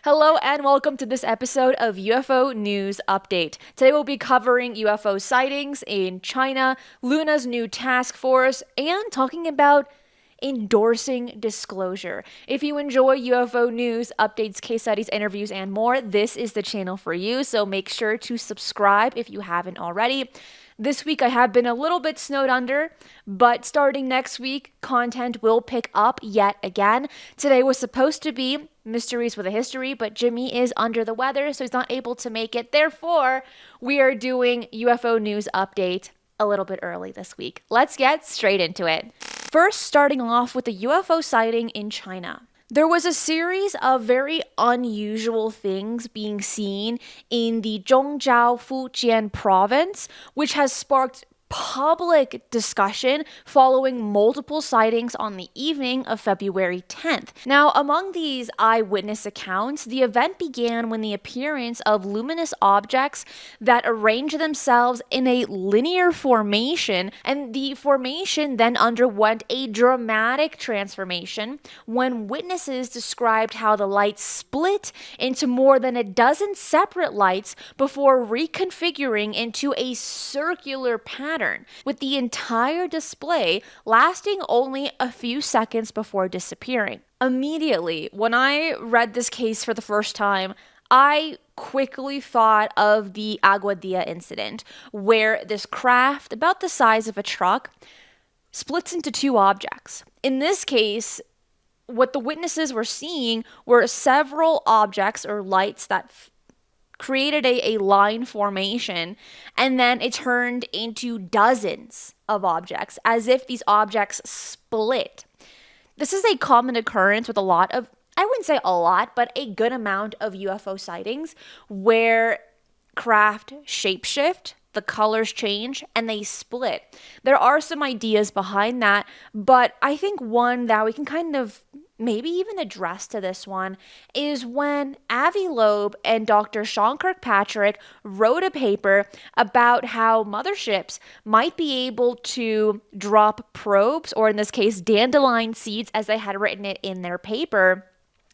Hello and welcome to this episode of UFO News Update. Today we'll be covering UFO sightings in China, Luna's new task force, and talking about endorsing disclosure. If you enjoy UFO news, updates, case studies, interviews, and more, this is the channel for you, so make sure to subscribe if you haven't already. This week I have been a little bit snowed under, but starting next week, content will pick up yet again. Today was supposed to be Mysteries with a History, but Jimmy is under the weather, so he's not able to make it. Therefore, we are doing UFO News Update a little bit early this week. Let's get straight into it. First, starting off with the UFO sighting in China. There was a series of very unusual things being seen in the Zhongzhou, Fujian province, which has sparked public discussion following multiple sightings on the evening of February 10th. Now, among these eyewitness accounts, the event began when the appearance of luminous objects that arrange themselves in a linear formation, and the formation then underwent a dramatic transformation when witnesses described how the light split into more than a dozen separate lights before reconfiguring into a circular pattern, with the entire display lasting only a few seconds before disappearing. Immediately, when I read this case for the first time, I quickly thought of the Aguadilla incident, where this craft, about the size of a truck, splits into two objects. In this case, what the witnesses were seeing were several objects or lights that created a line formation, and then it turned into dozens of objects, as if these objects split. This is a common occurrence with a lot of, I wouldn't say a lot, but a good amount of UFO sightings, where craft shapeshift, the colors change, and they split. There are some ideas behind that, but I think one that we can kind of maybe even address to this one is when Avi Loeb and Dr. Sean Kirkpatrick wrote a paper about how motherships might be able to drop probes, or in this case, dandelion seeds, as they had written it in their paper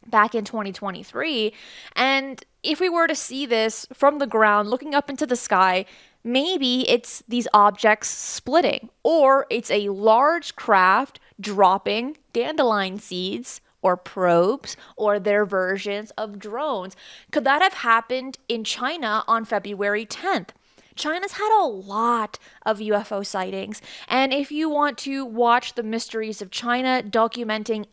back in 2023. And if we were to see this from the ground, looking up into the sky, maybe it's these objects splitting, or it's a large craft dropping dandelion seeds or probes or their versions of drones. Could that have happened in China on February 10th? China's had a lot of UFO sightings, and if you want to watch the Mysteries of China documenting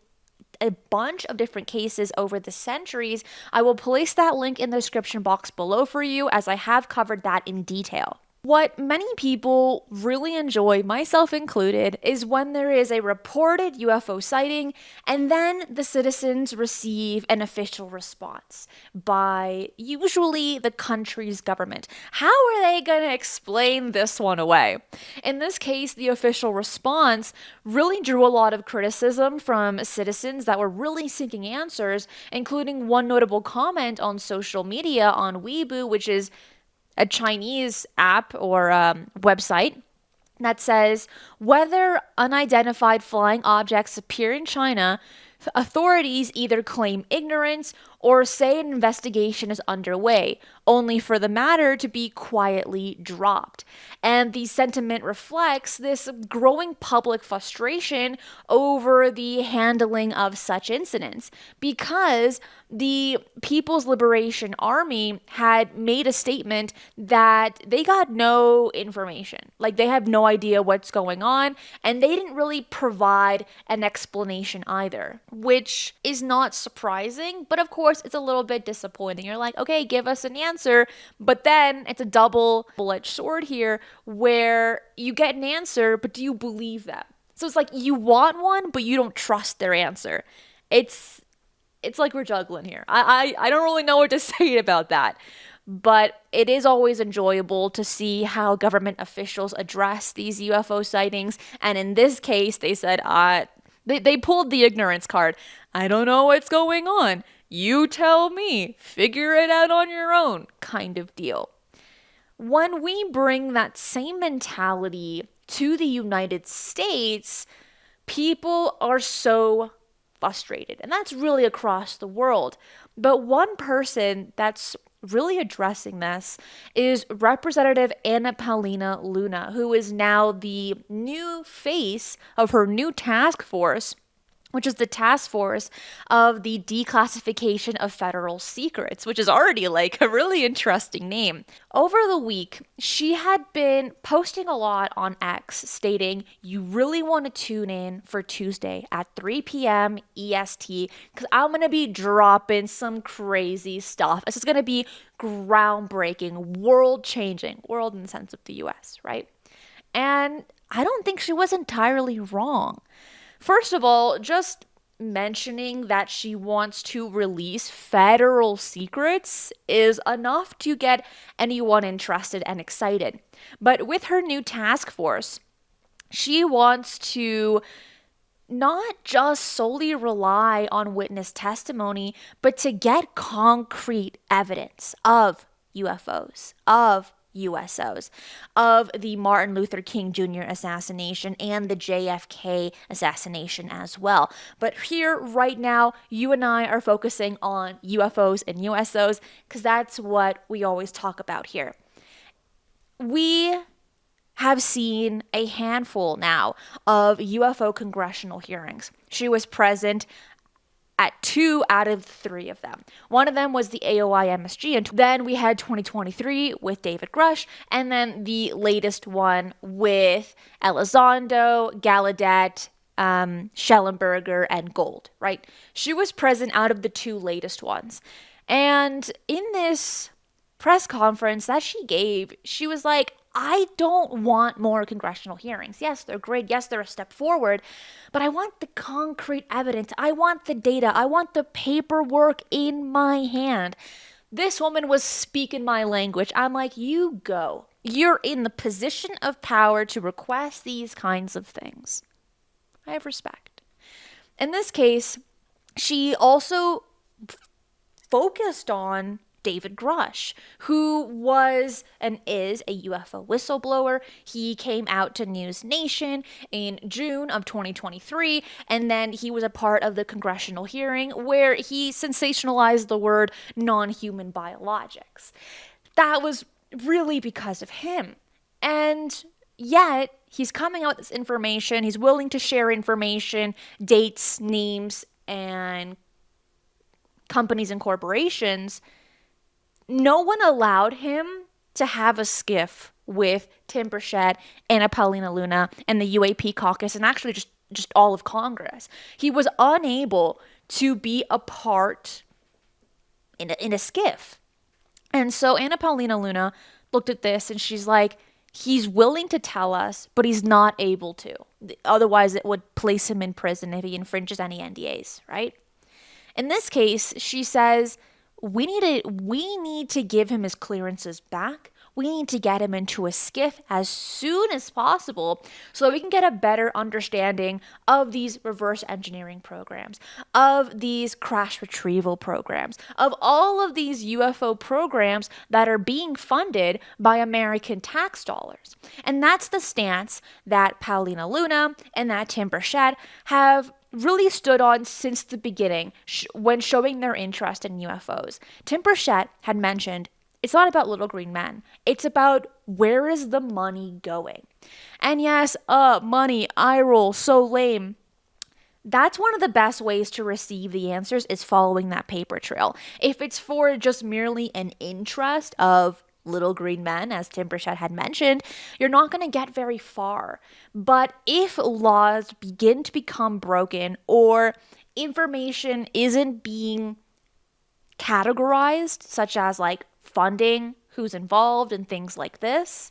a bunch of different cases over the centuries, I will place that link in the description box below for you, as I have covered that in detail. What many people really enjoy, myself included, is when there is a reported UFO sighting and then the citizens receive an official response by usually the country's government. How are they going to explain this one away? In this case, the official response really drew a lot of criticism from citizens that were really seeking answers, including one notable comment on social media on Weibo, which is a Chinese app or website that says, whether unidentified flying objects appear in China, authorities either claim ignorance or say an investigation is underway, only for the matter to be quietly dropped. And the sentiment reflects this growing public frustration over the handling of such incidents, because the People's Liberation Army had made a statement that they got no information. Like, they have no idea what's going on, and they didn't really provide an explanation either, which is not surprising, but of course it's a little bit disappointing. You're like, okay, give us an answer, but then it's a double-edged sword here, where you get an answer, but do you believe them? So it's like you want one, but you don't trust their answer. It's like we're juggling here. I don't really know what to say about that. But it is always enjoyable to see how government officials address these UFO sightings. And in this case, they said, they pulled the ignorance card. I don't know what's going on. You tell me. Figure it out on your own, kind of deal. When we bring that same mentality to the United States, people are so frustrated. And that's really across the world. But one person that's really addressing this is Representative Anna Paulina Luna, who is now the new face of her new task force, which is the task force of the Declassification of Federal Secrets, which is already like a really interesting name. Over the week, she had been posting a lot on X stating, you really want to tune in for Tuesday at 3 p.m. EST because I'm going to be dropping some crazy stuff. This is going to be groundbreaking, world-changing, world in the sense of the US, right? And I don't think she was entirely wrong. First of all, just mentioning that she wants to release federal secrets is enough to get anyone interested and excited. But with her new task force, she wants to not just solely rely on witness testimony, but to get concrete evidence of UFOs, of USOs, of the Martin Luther King Jr. assassination and the JFK assassination as well. But here, right now, you and I are focusing on UFOs and USOs because that's what we always talk about here. We have seen a handful now of UFO congressional hearings. She was present at 2 out of 3 of them. One of them was the AOI MSG, and then we had 2023 with David Grush, and then the latest one with Elizondo, Gallaudet, Schellenberger, and Gold, right? She was present out of the 2 latest ones. And in this press conference that she gave, she was like, I don't want more congressional hearings. Yes, they're great. Yes, they're a step forward. But I want the concrete evidence. I want the data. I want the paperwork in my hand. This woman was speaking my language. I'm like, you go. You're in the position of power to request these kinds of things. I have respect. In this case, she also focused on David Grush, who was and is a UFO whistleblower. He came out to News Nation in June of 2023, and then he was a part of the congressional hearing where he sensationalized the word non-human biologics. That was really because of him. And yet, he's coming out with this information. He's willing to share information, dates, names, and companies and corporations. No one allowed him to have a skiff with Tim Burchett, Anna Paulina Luna, and the UAP caucus, and actually just all of Congress. He was unable to be a part in a skiff. And so Anna Paulina Luna looked at this and she's like, he's willing to tell us, but he's not able to. Otherwise, it would place him in prison if he infringes any NDAs, right? In this case, she says, we need to give him his clearances back. We need to get him into a skiff as soon as possible so that we can get a better understanding of these reverse engineering programs, of these crash retrieval programs, of all of these UFO programs that are being funded by American tax dollars. And that's the stance that Paulina Luna and that Tim Burchett have really stood on since the beginning when showing their interest in UFOs. Tim Burchett had mentioned, it's not about little green men. It's about where is the money going? And yes, money, eye roll, so lame. That's one of the best ways to receive the answers is following that paper trail. If it's for just merely an interest of little green men, as Tim Burchett had mentioned, you're not going to get very far. But if laws begin to become broken or information isn't being categorized, such as like funding, who's involved, and things like this,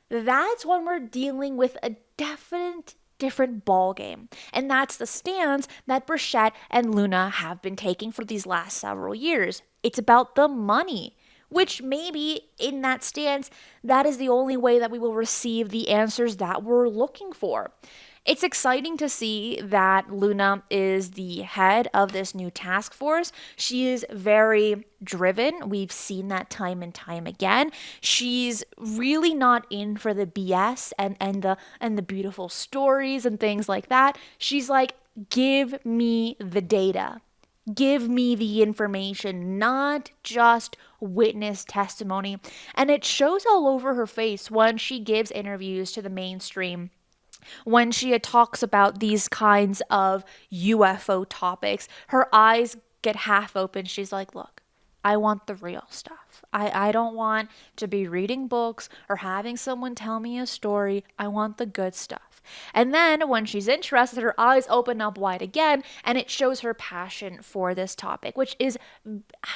that's when we're dealing with a different ball game. And that's the stance that Burchett and Luna have been taking for these last several years. It's about the money, which maybe in that stance, that is the only way that we will receive the answers that we're looking for. It's exciting to see that Luna is the head of this new task force. She is very driven. We've seen that time and time again. She's really not in for the BS and the beautiful stories and things like that. She's like, give me the data. Give me the information, not just witness testimony. And it shows all over her face when she gives interviews to the mainstream, when she talks about these kinds of UFO topics. Her eyes get half open. She's like, look, I want the real stuff. I don't want to be reading books or having someone tell me a story. I want the good stuff. And then when she's interested, her eyes open up wide again, and it shows her passion for this topic, which is,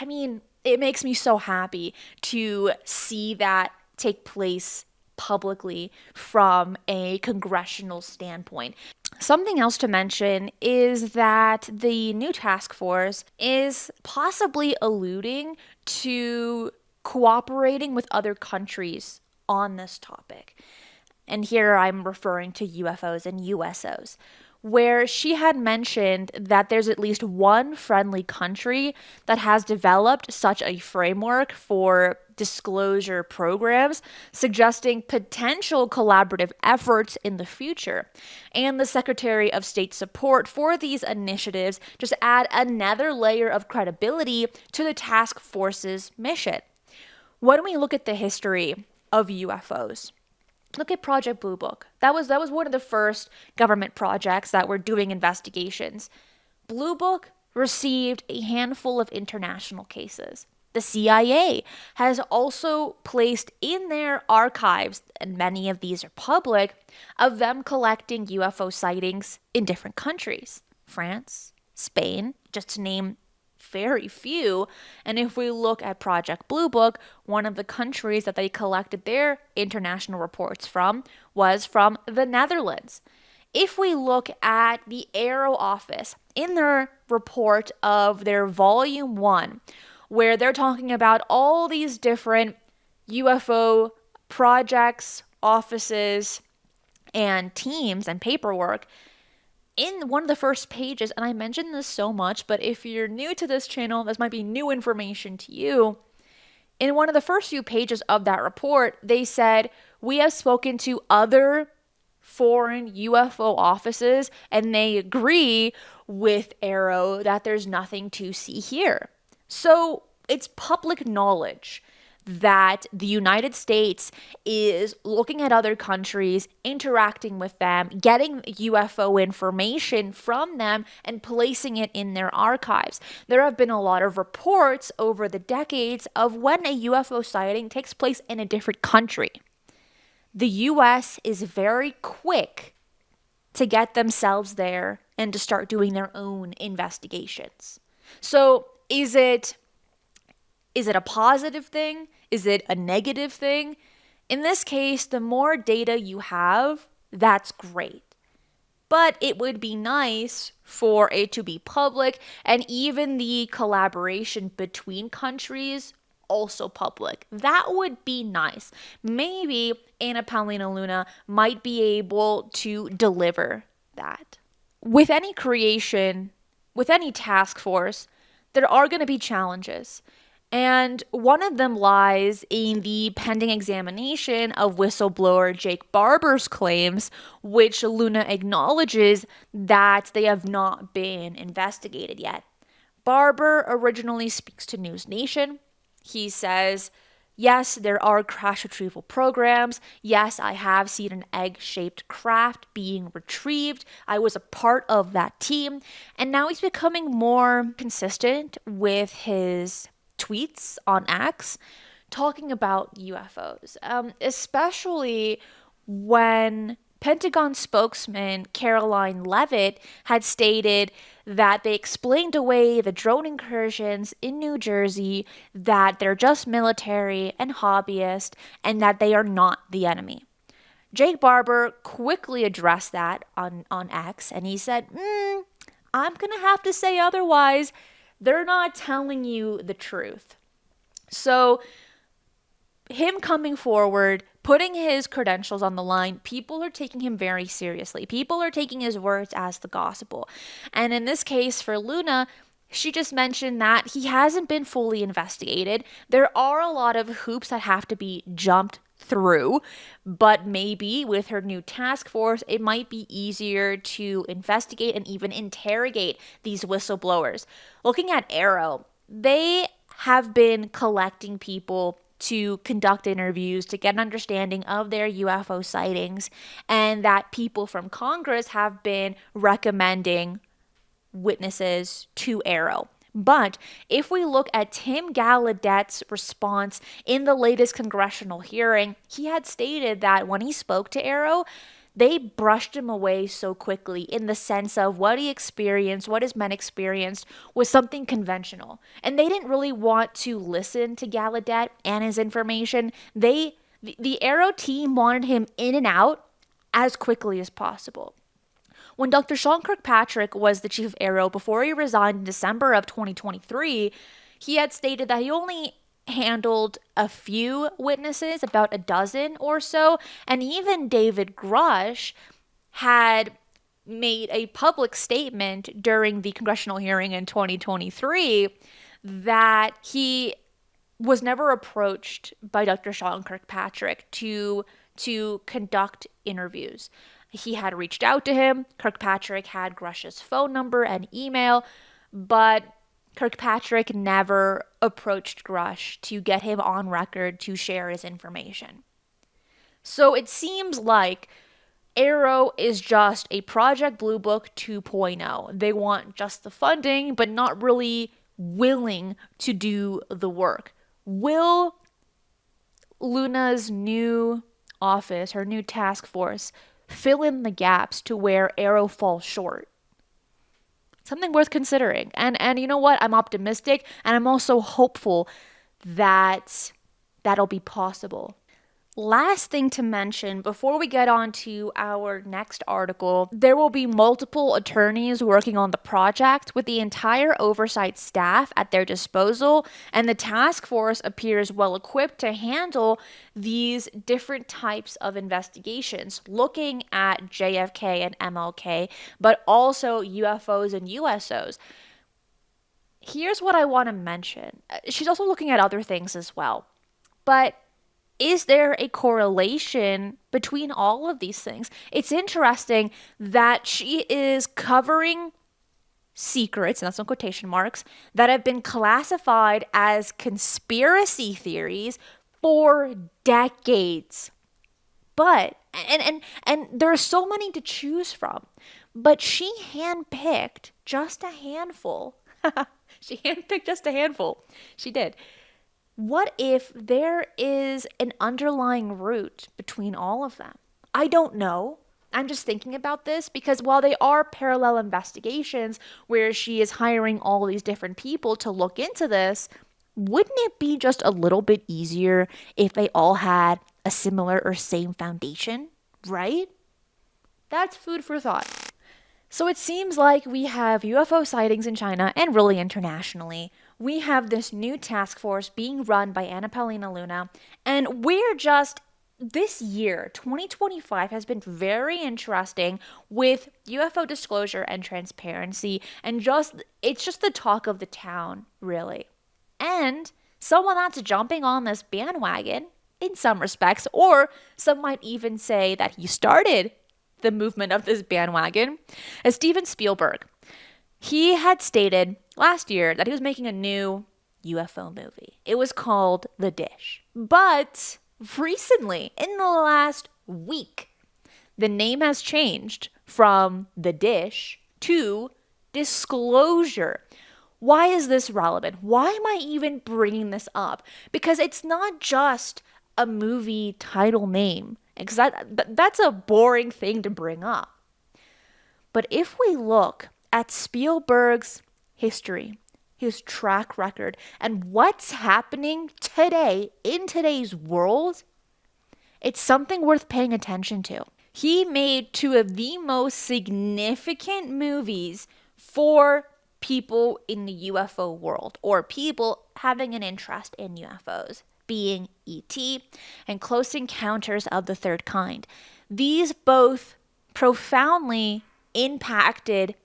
I mean, it makes me so happy to see that take place publicly from a congressional standpoint. Something else to mention is that the new task force is possibly alluding to cooperating with other countries on this topic. And here I'm referring to UFOs and USOs, where she had mentioned that there's at least one friendly country that has developed such a framework for disclosure programs, suggesting potential collaborative efforts in the future. And the Secretary of State's support for these initiatives just add another layer of credibility to the task force's mission. When we look at the history of UFOs, look at Project Blue Book. That was one of the first government projects that were doing investigations. Blue Book received a handful of international cases. The CIA has also placed in their archives, and many of these are public, of them collecting UFO sightings in different countries. France, Spain, just to name very few. And if we look at Project Blue Book, one of the countries that they collected their international reports from was from the Netherlands. If we look at the Aero Office in their report of their Volume 1, where they're talking about all these different UFO projects, offices, and teams and paperwork, in one of the first pages, and I mentioned this so much, but if you're new to this channel, this might be new information to you. In one of the first few pages of that report, they said, we have spoken to other foreign UFO offices, and they agree with Aero that there's nothing to see here. So it's public knowledge that the United States is looking at other countries, interacting with them, getting UFO information from them, and placing it in their archives. There have been a lot of reports over the decades of when a UFO sighting takes place in a different country. The US is very quick to get themselves there and to start doing their own investigations. So is it a positive thing? Is it a negative thing? In this case, the more data you have, that's great. But it would be nice for it to be public, and even the collaboration between countries also public. That would be nice. Maybe Anna Paulina Luna might be able to deliver that. With any creation, with any task force, there are going to be challenges. And one of them lies in the pending examination of whistleblower Jake Barber's claims, which Luna acknowledges that they have not been investigated yet. Barber originally speaks to News Nation. He says, yes, there are crash retrieval programs. Yes, I have seen an egg-shaped craft being retrieved. I was a part of that team. And now he's becoming more consistent with his tweets on X talking about UFOs, especially when Pentagon spokesman Caroline Leavitt had stated that they explained away the drone incursions in New Jersey, that they're just military and hobbyist, and that they are not the enemy. Jake Barber quickly addressed that on X, and he said, I'm going to have to say otherwise. They're not telling you the truth. So him coming forward, putting his credentials on the line, people are taking him very seriously. People are taking his words as the gospel. And in this case for Luna, she just mentioned that he hasn't been fully investigated. There are a lot of hoops that have to be jumped through, but maybe with her new task force, it might be easier to investigate and even interrogate these whistleblowers. Looking at Arrow, they have been collecting people to conduct interviews to get an understanding of their UFO sightings, and that people from Congress have been recommending witnesses to Arrow. But if we look at Tim Gallaudet's response in the latest congressional hearing, he had stated that when he spoke to Arrow, they brushed him away so quickly in the sense of what he experienced, what his men experienced was something conventional. And they didn't really want to listen to Gallaudet and his information. The Arrow team wanted him in and out as quickly as possible. When Dr. Sean Kirkpatrick was the chief of Arrow before he resigned in December of 2023, he had stated that he only handled a few witnesses, about a dozen or so, and even David Grush had made a public statement during the congressional hearing in 2023 that he was never approached by Dr. Sean Kirkpatrick to conduct interviews. He had reached out to him. Kirkpatrick had Grush's phone number and email, but Kirkpatrick never approached Grush to get him on record to share his information. So it seems like Arrow is just a Project Blue Book 2.0. They want just the funding, but not really willing to do the work. Will Luna's new office, her new task force, fill in the gaps to where Arrow falls short? Something worth considering. And you know what? I'm optimistic, and I'm also hopeful that that'll be possible. Last thing to mention before we get on to our next article, there will be multiple attorneys working on the project with the entire oversight staff at their disposal, and the task force appears well equipped to handle these different types of investigations, looking at JFK and MLK, but also UFOs and USOs. Here's what I want to mention. She's also looking at other things as well. But is there a correlation between all of these things? It's interesting that she is covering secrets, and that's in quotation marks, that have been classified as conspiracy theories for decades. But, and there are so many to choose from, but she handpicked just a handful. She handpicked just a handful. She did. What if there is an underlying root between all of them? I don't know. I'm just thinking about this because while they are parallel investigations where she is hiring all these different people to look into this, wouldn't it be just a little bit easier if they all had a similar or same foundation, right? That's food for thought. So it seems like we have UFO sightings in China and really internationally. We have this new task force being run by Anna Paulina Luna, and this year, 2025, has been very interesting with UFO disclosure and transparency, and it's just the talk of the town, really. And someone that's jumping on this bandwagon, in some respects, or some might even say that he started the movement of this bandwagon, is Steven Spielberg. He had stated last year that he was making a new UFO movie. It was called The Dish. But recently, in the last week, the name has changed from The Dish to Disclosure. Why is this relevant? Why am I even bringing this up? Because it's not just a movie title name, because that's a boring thing to bring up. But if we look at Spielberg's history, his track record, and what's happening today in today's world, it's something worth paying attention to. He made two of the most significant movies for people in the UFO world, or people having an interest in UFOs, being E.T. and Close Encounters of the Third Kind. These both profoundly impacted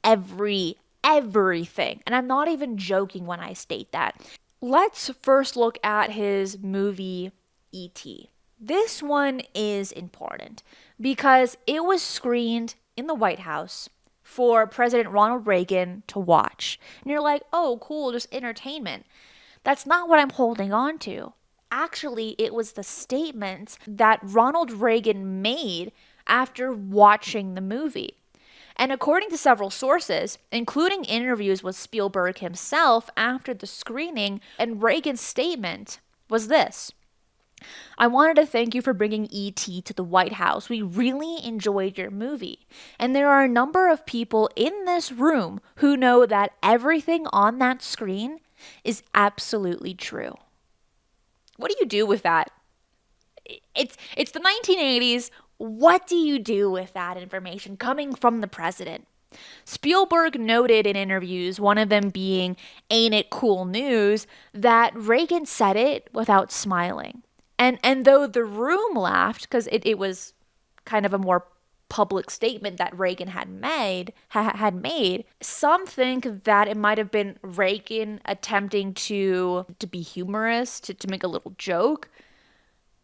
everything. And I'm not even joking when I state that. Let's first look at his movie E.T. This one is important because it was screened in the White House for President Ronald Reagan to watch. And you're like, oh, cool, just entertainment. That's not what I'm holding on to. Actually, it was the statements that Ronald Reagan made after watching the movie. And according to several sources, including interviews with Spielberg himself after the screening, and Reagan's statement was this: I wanted to thank you for bringing E.T. to the White House. We really enjoyed your movie. And there are a number of people in this room who know that everything on that screen is absolutely true. What do you do with that? It's the 1980s. What do you do with that information coming from the president? Spielberg noted in interviews, one of them being Ain't It Cool News, that Reagan said it without smiling. And though the room laughed, because it was kind of a more public statement that Reagan had made, some think that it might have been Reagan attempting to be humorous, to make a little joke.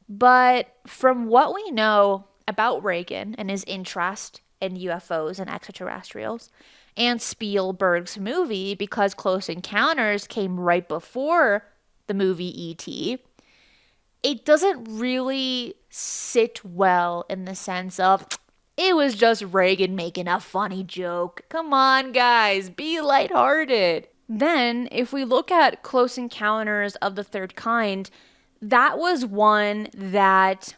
But from what we know about Reagan and his interest in UFOs and extraterrestrials, and Spielberg's movie, because Close Encounters came right before the movie E.T., it doesn't really sit well in the sense of, it was just Reagan making a funny joke. Come on, guys, be lighthearted. Then, if we look at Close Encounters of the Third Kind, that was one that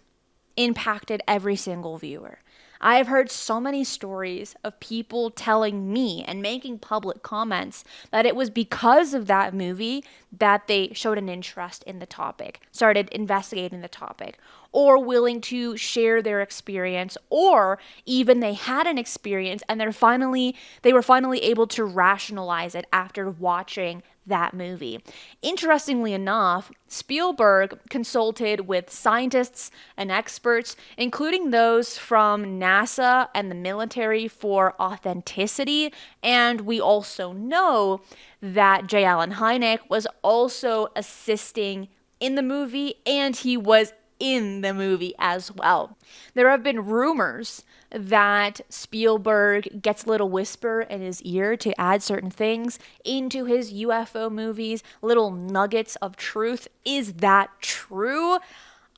impacted every single viewer. I've heard so many stories of people telling me and making public comments that it was because of that movie that they showed an interest in the topic, started investigating the topic, or willing to share their experience, or even they had an experience and they were finally able to rationalize it after watching that movie. Interestingly enough, Spielberg consulted with scientists and experts, including those from NASA and the military, for authenticity. And we also know that J. Allen Hynek was also assisting in the movie, and he was in the movie as well. There have been rumors that Spielberg gets a little whisper in his ear to add certain things into his UFO movies, little nuggets of truth. Is that true?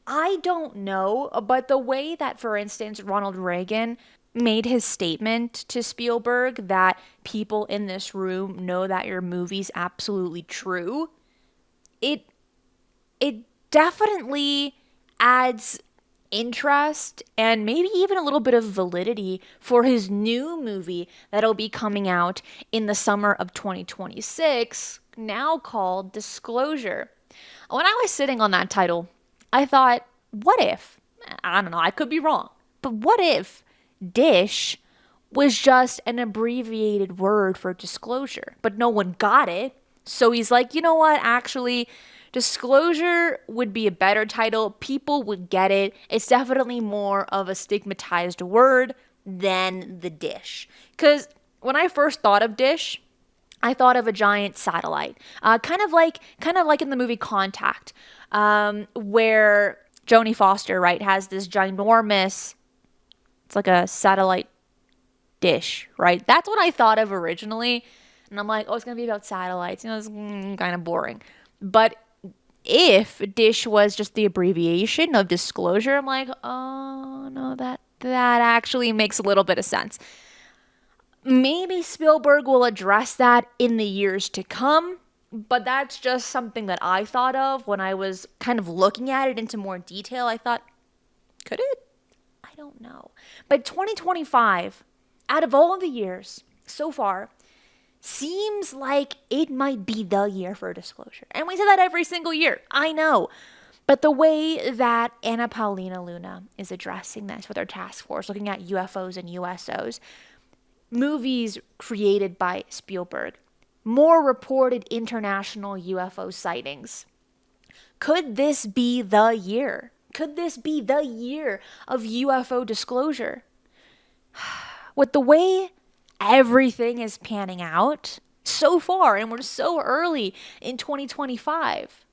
I don't know, but the way that, for instance, Ronald Reagan made his statement to Spielberg that people in this room know that your movie's absolutely true, it definitely adds interest and maybe even a little bit of validity for his new movie that'll be coming out in the summer of 2026, now called Disclosure. When I was sitting on that title, I thought, what if, I don't know, I could be wrong, but what if Dish was just an abbreviated word for disclosure, but no one got it? So he's like, you know what, actually, Disclosure would be a better title. People would get it. It's definitely more of a stigmatized word than the dish. Because when I first thought of Dish, I thought of a giant satellite, kind of like in the movie Contact, where Jodie Foster, right, has this ginormous, it's like a satellite dish, right? That's what I thought of originally, and I'm like, oh, it's gonna be about satellites. You know, it's kind of boring. But if Dish was just the abbreviation of disclosure, I'm like, oh no, that actually makes a little bit of sense. Maybe Spielberg will address that in the years to come, but that's just something that I thought of when I was kind of looking at it into more detail. I thought, could it? I don't know. But 2025, out of all the years so far, seems like it might be the year for disclosure. And we say that every single year. I know. But the way that Anna Paulina Luna is addressing this with her task force, looking at UFOs and USOs, movies created by Spielberg, more reported international UFO sightings. Could this be the year? Could this be the year of UFO disclosure? With the way everything is panning out so far, and we're so early in 2025,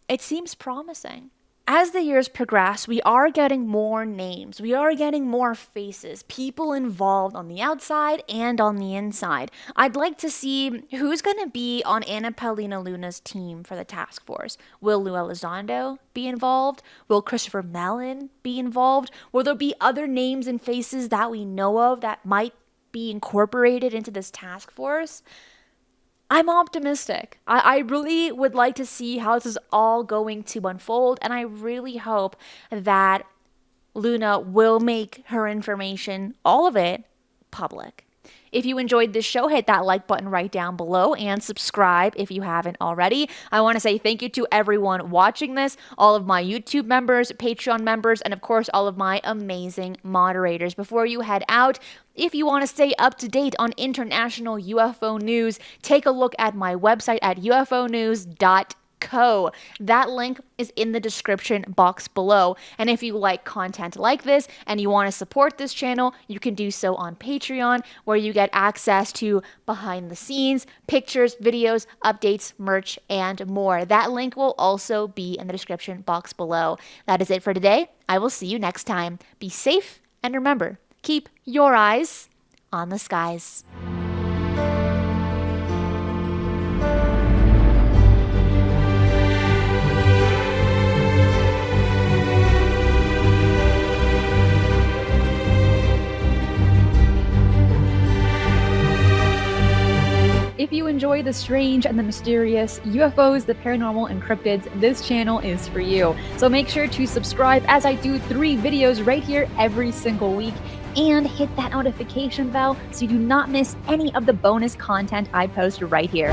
it seems promising. As the years progress, we are getting more names, we are getting more faces, people involved on the outside and on the inside. I'd like to see who's going to be on Anna Paulina Luna's team for the task force. Will Lou Elizondo be involved? Will Christopher Mellon be involved? Will there be other names and faces that we know of that might be incorporated into this task force? I'm optimistic. I really would like to see how this is all going to unfold, and I really hope that Luna will make her information, all of it, public. If you enjoyed this show, hit that like button right down below and subscribe if you haven't already. I want to say thank you to everyone watching this, all of my YouTube members, Patreon members, and of course, all of my amazing moderators. Before you head out, if you want to stay up to date on international UFO news, take a look at my website at ufonews.co. That link is in the description box below. And if you like content like this and you want to support this channel, you can do so on Patreon, where you get access to behind the scenes, pictures, videos, updates, merch, and more. That link will also be in the description box below. That is it for today. I will see you next time. Be safe, and remember, keep your eyes on the skies. If you enjoy the strange and the mysterious, UFOs, the paranormal, and cryptids, this channel is for you. So make sure to subscribe, as I do 3 videos right here every single week, and hit that notification bell so you do not miss any of the bonus content I post right here.